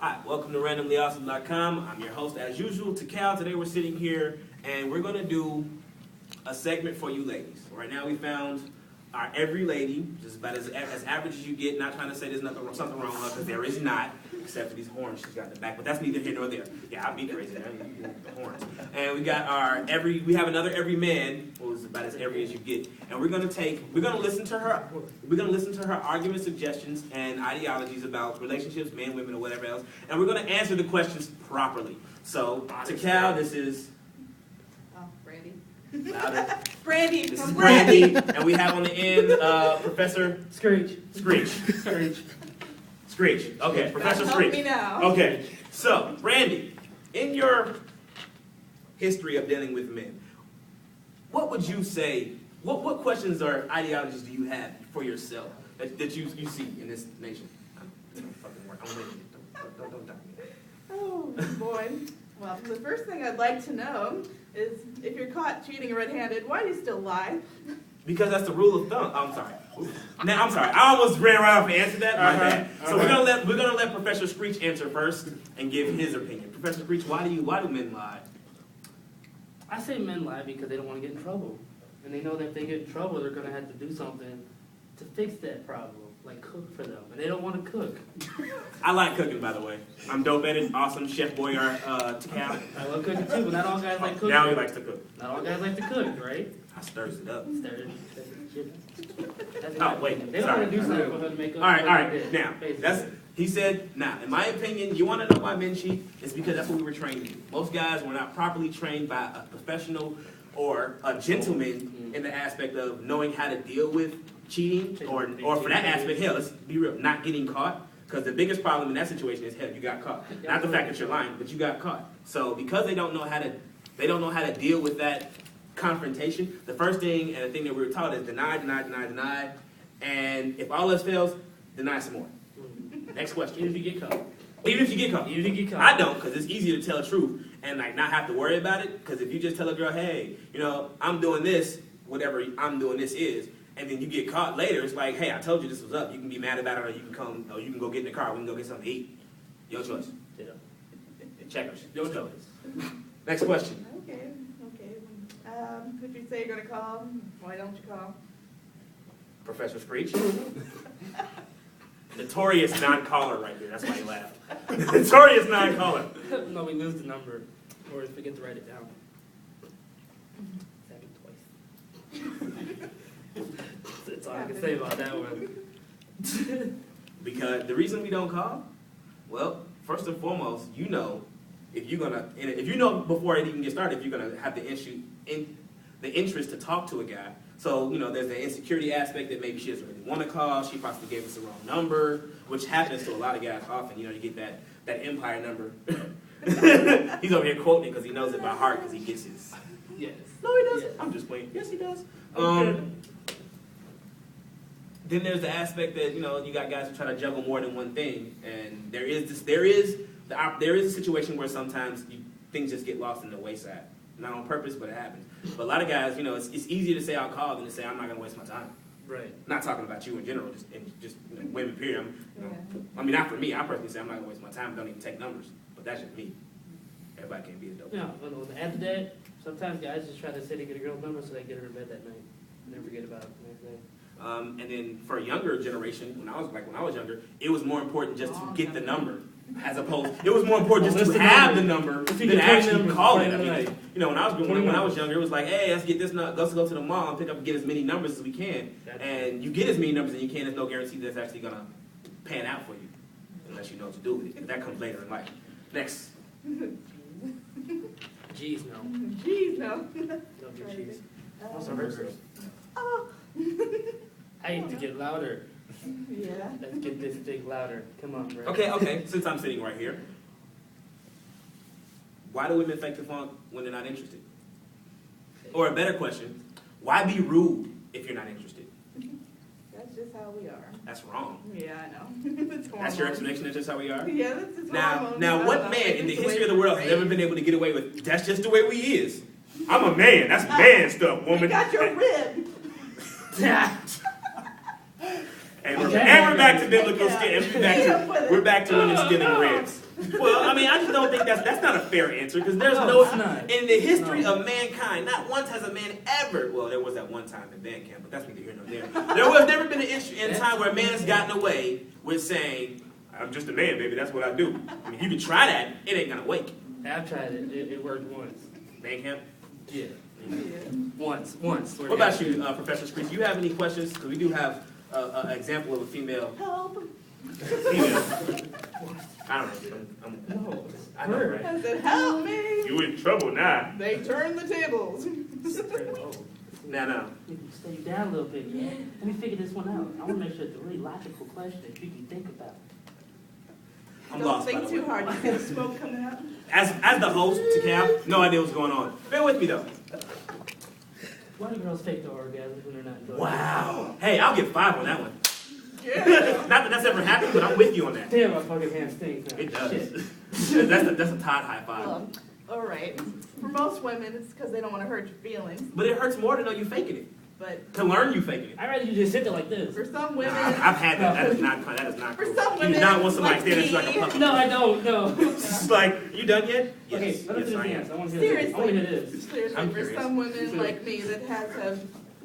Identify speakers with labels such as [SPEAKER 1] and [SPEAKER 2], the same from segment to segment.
[SPEAKER 1] Hi, welcome to randomlyawesome.com. I'm your host as usual, Takal. Today we're sitting here and we're going to do a segment for you ladies. Right now we found our every lady, just about as average as you get, not trying to say there's something wrong with her, because there is not, except for these horns she's got in the back, but that's neither here nor there. Yeah, I'll be crazy, man. The horns. And we got we have another every man, who's about as every as you get, and we're gonna listen to her arguments, suggestions, and ideologies about relationships, men, women, or whatever else, and we're gonna answer the questions properly. So, Takal, this is
[SPEAKER 2] Brandy.
[SPEAKER 1] louder.
[SPEAKER 2] Brandy.
[SPEAKER 1] This is Brandy, and we have on the end Professor
[SPEAKER 3] Screech.
[SPEAKER 1] Screech. Okay, Professor
[SPEAKER 2] Help
[SPEAKER 1] Screech.
[SPEAKER 2] me now.
[SPEAKER 1] Okay, so Brandy, in your history of dealing with men, what would you say? What questions or ideologies do you have for yourself that you see in this nation? Don't fucking work. I'm waiting. Don't die.
[SPEAKER 2] Oh, boy. Well, the first thing I'd like to know is if you're caught cheating red-handed, why do you still lie?
[SPEAKER 1] Because that's the rule of thumb. I'm sorry. Now I'm sorry. I almost ran right off and answered that. My bad. So we're gonna let Professor Screech answer first and give his opinion. Professor Screech, why do men lie?
[SPEAKER 3] I say men lie because they don't want to get in trouble. And they know that if they get in trouble, they're going to have to do something to fix that problem, like cook for them. And they don't want to cook.
[SPEAKER 1] I like cooking, by the way. I'm dope at it. Awesome Chef Boyard Takal.
[SPEAKER 3] I love cooking too, but not all guys like cooking.
[SPEAKER 1] Now he likes to cook.
[SPEAKER 3] Not all guys like to cook, right?
[SPEAKER 1] I stirs it up.
[SPEAKER 3] Oh,
[SPEAKER 1] wait.
[SPEAKER 3] They don't want to do something for her to make up.
[SPEAKER 1] All right. Now,
[SPEAKER 3] basically.
[SPEAKER 1] he said, now, in my opinion, you want to know why men cheat? It's because that's what we were trained to do. Most guys were not properly trained by a professional or a gentleman in the aspect of knowing how to deal with cheating, or for that aspect, hell, let's be real, not getting caught. Because the biggest problem in that situation is, hell, you got caught. Not the fact that you're lying, but you got caught. So because they don't know how to deal with that confrontation, the first thing and the thing that we were taught is deny, and if all else fails, deny some more. Next question.
[SPEAKER 3] Even if you get caught.
[SPEAKER 1] Even if you get caught.
[SPEAKER 3] Even if you get caught.
[SPEAKER 1] I don't, because it's easier to tell the truth and not have to worry about it. Because if you just tell a girl, hey, I'm doing this, whatever I'm doing this is, and then you get caught later, it's like, hey, I told you this was up. You can be mad about it, or you can go get in the car. We can go get something to eat. Your choice.
[SPEAKER 3] Yeah.
[SPEAKER 1] Checkers. Your choice. Next question.
[SPEAKER 2] Okay. If you say you're going to call, why don't you call?
[SPEAKER 1] Professor Screech. Notorious non-caller right there. That's why he laughed. Notorious non-caller.
[SPEAKER 3] No, we lose the number, or we forget to write it down. That's all I can say about that one.
[SPEAKER 1] Because the reason we don't call, well, first and foremost, if you know before it even gets started, if you're gonna have the interest to talk to a guy. So there's the insecurity aspect that maybe she doesn't really want to call. She possibly gave us the wrong number, which happens to a lot of guys often. You get that Empire number. He's over here quoting it because he knows it by heart because he gets his.
[SPEAKER 3] Yes.
[SPEAKER 1] No, he doesn't.
[SPEAKER 3] Yes.
[SPEAKER 1] I'm just playing. Yes, he does. Then there's the aspect that you got guys who try to juggle more than one thing, and there is a situation where sometimes things just get lost in the wayside, not on purpose, but it happens. But a lot of guys, it's easier to say I'll call than to say I'm not going to waste my time.
[SPEAKER 3] Right.
[SPEAKER 1] Not talking about you in general, just women period. I mean, not for me. I personally say I'm not going to waste my time. Don't even take numbers, but that's just me. Everybody can't be a dope.
[SPEAKER 3] Yeah, but after that, sometimes guys just try to say they get a girl's number so they get her in bed that night and then forget about it the next day.
[SPEAKER 1] And then for a younger generation, when I was younger, it was more important just to get the number, as opposed. It was more important just to have the number than actually call it. I mean, when I was younger, it was like, hey, let's get this. Let's go to the mall and pick up and get as many numbers as we can. And you get as many numbers as you can. There's no guarantee that's actually gonna pan out for you, unless you know what to do with it. But that comes later in life. Next.
[SPEAKER 3] Jeez, no.
[SPEAKER 2] Jeez, no.
[SPEAKER 3] Don't do cheese.
[SPEAKER 1] What's our verse?
[SPEAKER 2] Oh.
[SPEAKER 3] I need to get louder.
[SPEAKER 2] Yeah.
[SPEAKER 3] Let's get this thing louder. Come on, Brad.
[SPEAKER 1] Okay. Since I'm sitting right here, why do women fake the funk when they're not interested? Or a better question, why be rude if you're not interested?
[SPEAKER 2] That's just how we are.
[SPEAKER 1] That's wrong.
[SPEAKER 2] Yeah, I know.
[SPEAKER 1] That's your explanation. That's just how we are.
[SPEAKER 2] Yeah, that's just
[SPEAKER 1] Now, what man in the history of the world has ever been able to get away with? That's just the way we is. I'm a man. That's man stuff, woman.
[SPEAKER 2] You got your rib.
[SPEAKER 1] And we're back to biblical skin. We're back to women stealing ribs. Well, I mean, I just don't think that's not a fair answer because there's
[SPEAKER 3] No, it's not.
[SPEAKER 1] in the history of mankind, not once has a man ever. Well, there was that one time in band camp, but that's neither here nor there. There was never been an issue in time where a man has gotten away with saying, "I'm just a man, baby. That's what I do." I mean, you can try that; it ain't gonna wake.
[SPEAKER 3] I've tried it. It worked once.
[SPEAKER 1] Band camp.
[SPEAKER 3] Yeah.
[SPEAKER 2] Yeah.
[SPEAKER 3] Once.
[SPEAKER 1] What about you, Professor Screech? Do you have any questions? Because we do have an example of a female.
[SPEAKER 2] Help.
[SPEAKER 1] I don't know.
[SPEAKER 3] No.
[SPEAKER 1] I know, right?
[SPEAKER 2] I said, help me.
[SPEAKER 1] You in trouble now.
[SPEAKER 2] They turned the tables.
[SPEAKER 1] No.
[SPEAKER 3] You can slow you down a little bit. Yeah. Let me figure this one out. I want to make sure it's a really logical question that you can think about.
[SPEAKER 1] I'm
[SPEAKER 2] Don't
[SPEAKER 1] lost, by
[SPEAKER 2] think
[SPEAKER 1] the
[SPEAKER 2] too
[SPEAKER 1] way.
[SPEAKER 2] hard. You see the smoke coming out?
[SPEAKER 1] As the host to Cal, no idea what's going on. Bear with me though.
[SPEAKER 3] Why do girls fake their orgasms when they're not enjoying
[SPEAKER 1] Wow. Hey, I'll get 5 on that one.
[SPEAKER 2] Yeah.
[SPEAKER 1] Not that that's ever happened, but I'm with you on that.
[SPEAKER 3] Damn, my fucking hand stinks now.
[SPEAKER 1] It does.
[SPEAKER 3] Shit.
[SPEAKER 1] that's a Todd high five.
[SPEAKER 2] Well, all right. For most women, it's because they don't want to hurt your feelings.
[SPEAKER 1] But it hurts more to know you faking it.
[SPEAKER 2] But
[SPEAKER 1] To learn you faking it.
[SPEAKER 3] I'd rather you just sit there like this.
[SPEAKER 2] for some
[SPEAKER 1] Nah,
[SPEAKER 2] women,
[SPEAKER 1] I've had that. That is not
[SPEAKER 2] For
[SPEAKER 1] cool.
[SPEAKER 2] some
[SPEAKER 1] You
[SPEAKER 2] women,
[SPEAKER 1] do not want somebody
[SPEAKER 2] like
[SPEAKER 1] standing
[SPEAKER 2] me.
[SPEAKER 1] like a puppet.
[SPEAKER 3] No, I don't. No.
[SPEAKER 1] It's like, you done yet?
[SPEAKER 3] Okay,
[SPEAKER 1] Yes.
[SPEAKER 3] let us
[SPEAKER 1] Yes,
[SPEAKER 3] do
[SPEAKER 1] I
[SPEAKER 3] the
[SPEAKER 1] am.
[SPEAKER 3] dance. I want to hear this. I want to hear this.
[SPEAKER 2] seriously,
[SPEAKER 1] I'm
[SPEAKER 2] for
[SPEAKER 1] curious.
[SPEAKER 2] some women like me that has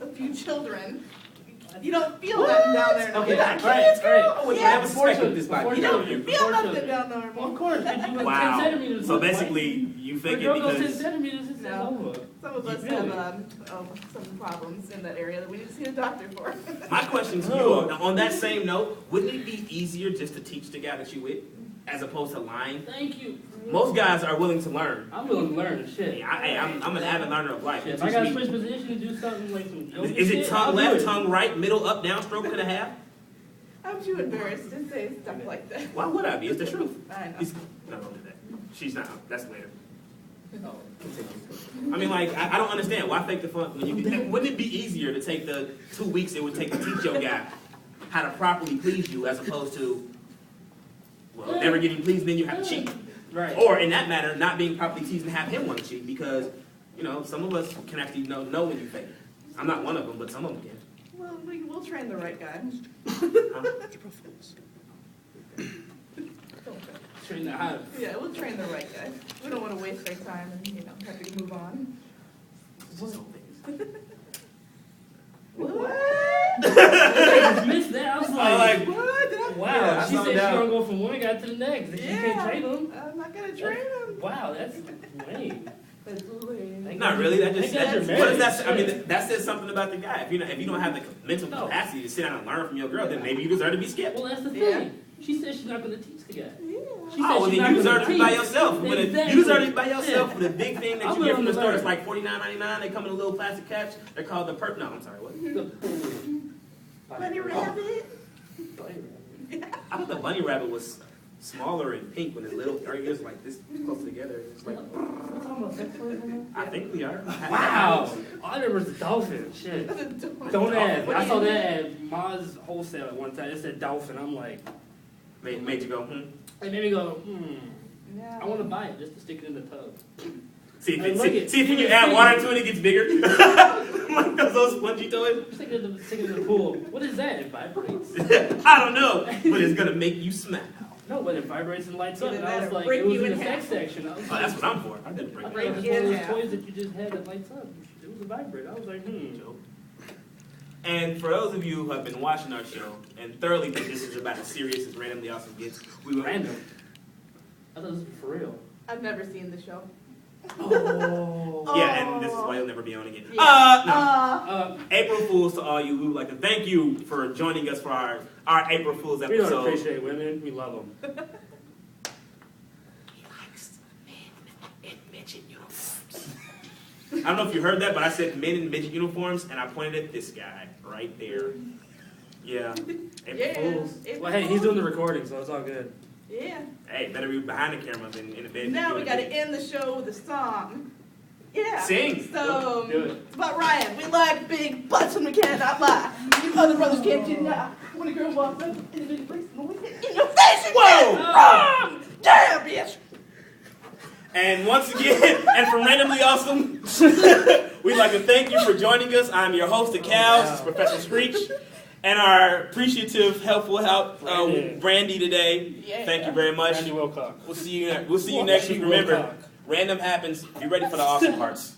[SPEAKER 2] a few children, you don't feel nothing down there. no
[SPEAKER 3] Okay,
[SPEAKER 2] more.
[SPEAKER 3] all right.
[SPEAKER 1] Oh, wait, I have a
[SPEAKER 3] Before
[SPEAKER 1] suspect with this
[SPEAKER 3] before
[SPEAKER 1] body.
[SPEAKER 2] You don't
[SPEAKER 3] children,
[SPEAKER 2] feel
[SPEAKER 3] before
[SPEAKER 2] nothing
[SPEAKER 3] children.
[SPEAKER 2] down there.
[SPEAKER 3] Well, of course, but you went 10
[SPEAKER 1] Wow.
[SPEAKER 3] centimeters.
[SPEAKER 1] So
[SPEAKER 3] look,
[SPEAKER 1] basically, you
[SPEAKER 3] right?
[SPEAKER 1] fake
[SPEAKER 3] A girl
[SPEAKER 1] it
[SPEAKER 3] goes 10
[SPEAKER 1] because...
[SPEAKER 3] centimeters, it's
[SPEAKER 2] No.
[SPEAKER 3] over.
[SPEAKER 2] Some of us
[SPEAKER 3] Really?
[SPEAKER 2] have some problems in that area that we need to see a doctor for.
[SPEAKER 1] My question to you, on that same note, wouldn't it be easier just to teach the guy that you with, as opposed to lying?
[SPEAKER 3] Thank you.
[SPEAKER 1] Most guys are willing to learn.
[SPEAKER 3] I'm willing to learn the shit.
[SPEAKER 1] I'm an avid learner of life.
[SPEAKER 3] Shit,
[SPEAKER 1] It
[SPEAKER 3] if I gotta
[SPEAKER 1] teaches
[SPEAKER 3] switch
[SPEAKER 1] me-
[SPEAKER 3] position and do something like some yoga
[SPEAKER 1] Is it
[SPEAKER 3] shit, I'll
[SPEAKER 1] tongue
[SPEAKER 3] do
[SPEAKER 1] left,
[SPEAKER 3] it.
[SPEAKER 1] tongue right, middle up, down, stroke and a half?
[SPEAKER 2] I'm too embarrassed to say stuff like that.
[SPEAKER 1] Why would I be? It's the truth.
[SPEAKER 2] I know.
[SPEAKER 1] No, don't do that. She's not. That's later.
[SPEAKER 3] Oh.
[SPEAKER 1] Continue. I mean, like, I don't understand. Why fake the fun when you can, wouldn't it be easier to take the 2 weeks it would take to teach your guy how to properly please you as opposed to, well, never getting pleased and then you have to cheat?
[SPEAKER 3] Right.
[SPEAKER 1] Or in that matter, not being properly teased and have him want to cheat because, you know, some of us can actually know when you fake it. I'm not one of them, but some of them can.
[SPEAKER 2] Well, we'll train the right guy.
[SPEAKER 3] Train the high.
[SPEAKER 2] Yeah, we'll train the right guy. We don't want to waste our time and, have to move on. What?
[SPEAKER 3] I just missed that. I was like,
[SPEAKER 2] What? Did I?
[SPEAKER 3] wow.
[SPEAKER 1] Yeah, I
[SPEAKER 3] she
[SPEAKER 1] saw
[SPEAKER 3] said she's
[SPEAKER 1] that.
[SPEAKER 3] gonna go from one guy to the next. And she can't train him.
[SPEAKER 2] I'm not gonna train him.
[SPEAKER 3] Wow, that's lame.
[SPEAKER 2] That's lame.
[SPEAKER 3] Thank
[SPEAKER 1] Not
[SPEAKER 3] God-
[SPEAKER 1] really. That just
[SPEAKER 3] thank God you're
[SPEAKER 1] what does
[SPEAKER 3] married.
[SPEAKER 1] that? I mean, that says something about the guy. If you don't have the mental
[SPEAKER 3] No.
[SPEAKER 1] capacity to sit down and learn from your girl, then maybe you deserve to be skipped.
[SPEAKER 3] Well, that's the thing.
[SPEAKER 2] Yeah.
[SPEAKER 3] She said she's not gonna teach the guy.
[SPEAKER 2] Yeah.
[SPEAKER 3] She
[SPEAKER 1] Oh, well,
[SPEAKER 3] said she's
[SPEAKER 1] then
[SPEAKER 3] not
[SPEAKER 1] you deserve
[SPEAKER 3] gonna
[SPEAKER 1] to be by
[SPEAKER 3] teach.
[SPEAKER 1] yourself. But if
[SPEAKER 3] Exactly.
[SPEAKER 1] you deserve to be by yourself
[SPEAKER 3] Yeah.
[SPEAKER 1] with a big thing that
[SPEAKER 3] I'm
[SPEAKER 1] you get from the
[SPEAKER 3] willing to
[SPEAKER 1] store. It's
[SPEAKER 3] learn.
[SPEAKER 1] like $49.99. They come in a little plastic catch. They're called the perp. No, I'm sorry. What?
[SPEAKER 2] Bunny rabbit.
[SPEAKER 1] I thought the bunny rabbit was smaller and pink when it's little. Our ears like this close together. It's like,
[SPEAKER 3] We're talking about sex toys right now?
[SPEAKER 1] I think we are.
[SPEAKER 3] Wow. All I remember was the dolphin. Shit. Don't add. I saw that at Ma's wholesale at one time. It said dolphin. I'm like,
[SPEAKER 1] Made you go,
[SPEAKER 3] it made me go,
[SPEAKER 2] Yeah.
[SPEAKER 3] I want to buy it just to stick it in the tub.
[SPEAKER 1] See if,
[SPEAKER 3] Hey,
[SPEAKER 1] it,
[SPEAKER 3] look
[SPEAKER 1] see,
[SPEAKER 3] it.
[SPEAKER 1] see if you
[SPEAKER 3] See
[SPEAKER 1] can
[SPEAKER 3] it.
[SPEAKER 1] add water to it, it gets bigger. Like those spongy toys.
[SPEAKER 3] Stick it in the pool. What is that? It vibrates.
[SPEAKER 1] I don't know, but it's gonna make you smile.
[SPEAKER 3] No, but it vibrates and lights up.
[SPEAKER 2] Either
[SPEAKER 3] And I
[SPEAKER 2] that
[SPEAKER 3] was
[SPEAKER 2] or
[SPEAKER 3] like,
[SPEAKER 2] break
[SPEAKER 3] it was
[SPEAKER 2] you
[SPEAKER 3] in
[SPEAKER 2] in
[SPEAKER 3] the sex
[SPEAKER 2] half.
[SPEAKER 3] section. I was
[SPEAKER 1] Oh,
[SPEAKER 3] like,
[SPEAKER 1] that's what I'm for. I didn't break
[SPEAKER 3] I
[SPEAKER 1] it.
[SPEAKER 3] thought it was
[SPEAKER 2] Break
[SPEAKER 3] one of
[SPEAKER 2] in
[SPEAKER 3] those
[SPEAKER 2] half.
[SPEAKER 3] toys that you just had that lights up. It was a vibrator. I was like,
[SPEAKER 1] And for those of you who have been watching our show and thoroughly think this is about as serious as Randomly Awesome gets, we will.
[SPEAKER 3] Random. I thought this was for real.
[SPEAKER 2] I've never seen the show.
[SPEAKER 3] Oh.
[SPEAKER 1] Yeah, and this is why you'll never be on again.
[SPEAKER 2] Yeah.
[SPEAKER 1] No. April Fools to all you. We would like to thank you for joining us for our April Fools
[SPEAKER 3] We don't
[SPEAKER 1] episode.
[SPEAKER 3] appreciate women. We love them.
[SPEAKER 1] I don't know if you heard that, but I said men in midget uniforms, and I pointed at this guy right there. Yeah. April
[SPEAKER 2] Yeah.
[SPEAKER 1] Fools.
[SPEAKER 2] April
[SPEAKER 3] Well, hey, he's
[SPEAKER 2] Fools.
[SPEAKER 3] doing the recording, so it's all good.
[SPEAKER 2] Yeah.
[SPEAKER 1] Hey, better be behind the camera than in the bed.
[SPEAKER 2] Now we gotta end the show with a song. Yeah.
[SPEAKER 1] Sing.
[SPEAKER 2] So,
[SPEAKER 3] Do it.
[SPEAKER 2] it's about Ryan. We like big butts and we cannot lie. You other brothers can't deny. When a girl walks up in a big place, in your face,
[SPEAKER 1] Whoa!
[SPEAKER 2] Wrong! Damn, bitch!
[SPEAKER 1] And once again, and from Randomly Awesome, we'd like to thank you for joining us. I'm your host, Cal. This is Professor Screech. And our appreciative, helpful help,
[SPEAKER 3] Brandy.
[SPEAKER 1] Brandy today.
[SPEAKER 2] Yeah.
[SPEAKER 1] Thank you very much.
[SPEAKER 3] Randy Wilcox.
[SPEAKER 1] We'll see you next week. Remember, random happens. Be ready for the awesome parts.